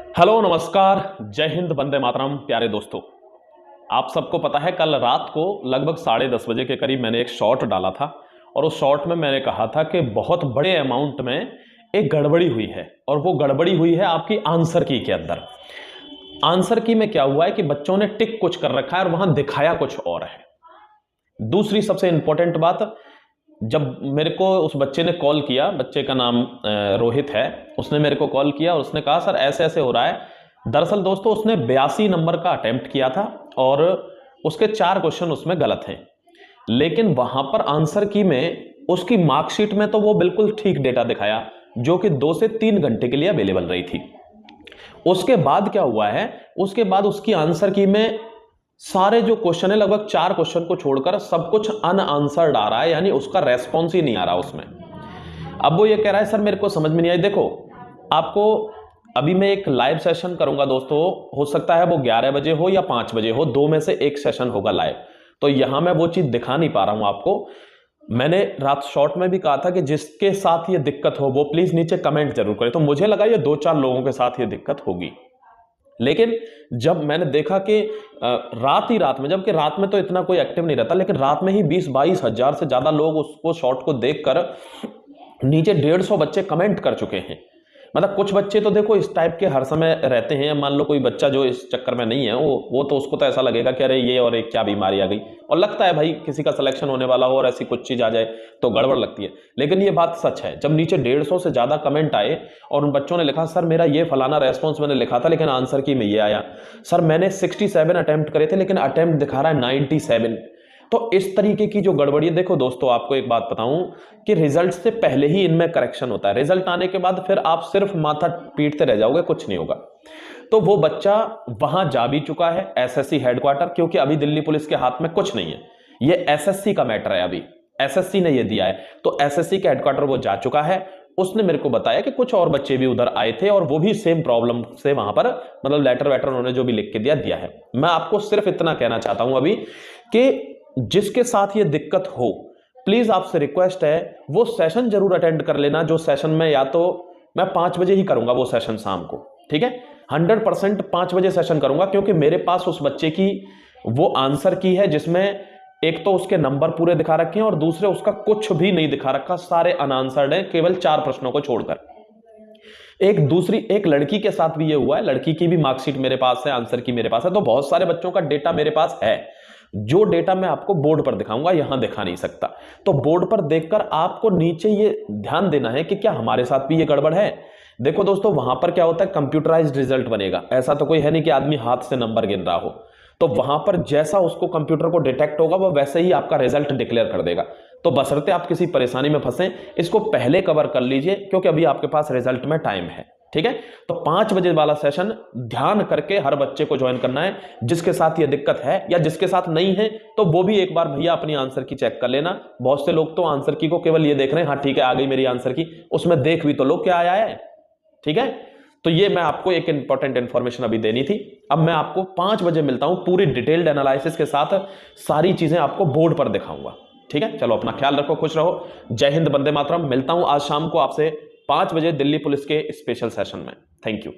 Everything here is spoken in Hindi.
हेलो नमस्कार, जय हिंद, वंदे मातरम। प्यारे दोस्तों, आप सबको पता है कल रात को लगभग 10:30 बजे के करीब मैंने एक शॉर्ट डाला था और उस शॉर्ट में मैंने कहा था कि बहुत बड़े अमाउंट में एक गड़बड़ी हुई है और वो गड़बड़ी हुई है आपकी आंसर की के अंदर। आंसर की में क्या हुआ है कि बच्चों ने टिक कुछ कर रखा है और वहां दिखाया कुछ और है। दूसरी सबसे इंपॉर्टेंट बात, जब मेरे को उस बच्चे ने कॉल किया, बच्चे का नाम रोहित है, उसने मेरे को कॉल किया और उसने कहा सर ऐसे ऐसे हो रहा है। दरअसल दोस्तों उसने 82 नंबर का अटेम्प्ट किया था और उसके 4 क्वेश्चन उसमें गलत हैं, लेकिन वहां पर आंसर की में उसकी मार्कशीट में तो वो बिल्कुल ठीक डेटा दिखाया जो कि 2 से 3 घंटे के लिए अवेलेबल रही थी। उसके बाद क्या हुआ है, उसके बाद उसकी आंसर की में सारे जो क्वेश्चन है, लगभग 4 क्वेश्चन को छोड़कर सब कुछ अनआंसर्ड आ रहा है, यानी उसका रेस्पॉन्स ही नहीं आ रहा उसमें। अब वो ये कह रहा है सर मेरे को समझ में नहीं आई। देखो आपको अभी मैं एक लाइव सेशन करूंगा दोस्तों, हो सकता है वो 11 बजे हो या 5 बजे हो, 2 में से एक सेशन होगा लाइव। तो यहां मैं वो चीज दिखा नहीं पा रहा हूं आपको। मैंने रात शॉर्ट में भी कहा था कि जिसके साथ ये दिक्कत हो वो प्लीज नीचे कमेंट जरूर करें, तो मुझे लगा ये 2-4 लोगों के साथ ये दिक्कत होगी। लेकिन जब मैंने देखा कि रात ही रात में, जबकि रात में तो इतना कोई एक्टिव नहीं रहता, लेकिन रात में ही 20-22 हजार से ज्यादा लोग उसको शॉर्ट को देखकर नीचे 150 बच्चे कमेंट कर चुके हैं। मतलब कुछ बच्चे तो देखो इस टाइप के हर समय रहते हैं। मान लो कोई बच्चा जो इस चक्कर में नहीं है, वो तो उसको तो ऐसा लगेगा कि अरे ये और एक क्या बीमारी आ गई, और लगता है भाई किसी का सिलेक्शन होने वाला हो और ऐसी कुछ चीज आ जाए तो गड़बड़ लगती है। लेकिन ये बात सच है, जब नीचे 150 से ज्यादा कमेंट आए और उन बच्चों ने लिखा सर मेरा ये फलाना रेस्पॉन्स मैंने लिखा था लेकिन आंसर की में ये आया, सर मैंने 67 अटेम्प्ट करे थे लेकिन अटेम्प्ट दिखा रहा है 97। तो इस तरीके की जो गड़बड़ी है, देखो दोस्तों आपको एक बात बताऊं कि रिजल्ट से पहले ही इनमें करेक्शन होता है। रिजल्ट आने के बाद फिर आप सिर्फ माथा पीटते रह जाओगे, कुछ नहीं होगा। तो वो बच्चा वहां जा भी चुका है एसएससी हेडक्वार्टर, क्योंकि अभी दिल्ली पुलिस के हाथ में कुछ नहीं है, ये एसएससी का मैटर है। अभी एसएससी ने ये दिया है, तो एसएससी के हेडक्वार्टर वो जा चुका है। उसने मेरे को बताया कि कुछ और बच्चे भी उधर आए थे और वो भी सेम प्रॉब्लम से वहां पर, मतलब लेटर वेटर उन्होंने जो भी लिख के दिया है। मैं आपको सिर्फ इतना कहना चाहता हूं अभी कि जिसके साथ ये दिक्कत हो, प्लीज आपसे रिक्वेस्ट है वो सेशन जरूर अटेंड कर लेना। जो सेशन में, या तो मैं 5 बजे ही करूंगा वो सेशन शाम को, ठीक है, 100% 5 बजे सेशन करूंगा, क्योंकि मेरे पास उस बच्चे की वो आंसर की है जिसमें एक तो उसके नंबर पूरे दिखा रखे हैं और दूसरे उसका कुछ भी नहीं दिखा रखा, सारे अनआंसर्ड हैं केवल 4 प्रश्नों को छोड़कर। एक लड़की के साथ भी ये हुआ है, लड़की की भी मार्कशीट मेरे पास है, आंसर की मेरे पास है। तो बहुत सारे बच्चों का डेटा मेरे पास है, जो डेटा मैं आपको बोर्ड पर दिखाऊंगा, यहां दिखा नहीं सकता। तो बोर्ड पर देखकर आपको नीचे ये ध्यान देना है कि क्या हमारे साथ भी ये गड़बड़ है। देखो दोस्तों वहां पर क्या होता है, कंप्यूटराइज्ड रिजल्ट बनेगा। ऐसा तो कोई है नहीं कि आदमी हाथ से नंबर गिन रहा हो, तो वहां पर जैसा उसको कंप्यूटर को डिटेक्ट होगा वो वैसे ही आपका रिजल्ट डिक्लेयर कर देगा। तो बशर्ते आप किसी परेशानी में फंसे, इसको पहले कवर कर लीजिए, क्योंकि अभी आपके पास रिजल्ट में टाइम है, ठीक है। तो 5 बजे वाला सेशन ध्यान करके हर बच्चे को ज्वाइन करना है, जिसके साथ ये दिक्कत है या जिसके साथ नहीं है तो वो भी एक बार भैया अपनी आंसर की चेक कर लेना। बहुत से लोग तो आंसर की को केवल ये देख रहे हैं, हाँ ठीक है आ गई मेरी आंसर की, उसमें देख भी तो लो क्या आया है, ठीक है। तो ये मैं आपको एक इंपॉर्टेंट इंफॉर्मेशन अभी देनी थी। अब मैं आपको 5 बजे मिलता हूं, पूरी डिटेल्ड एनालिसिस के साथ सारी चीजें आपको बोर्ड पर दिखाऊंगा, ठीक है। चलो अपना ख्याल रखो, खुश रहो, जय हिंद, वंदे मातरम। मिलता हूं आज शाम को आपसे 5 बजे दिल्ली पुलिस के स्पेशल सेशन में। Thank you.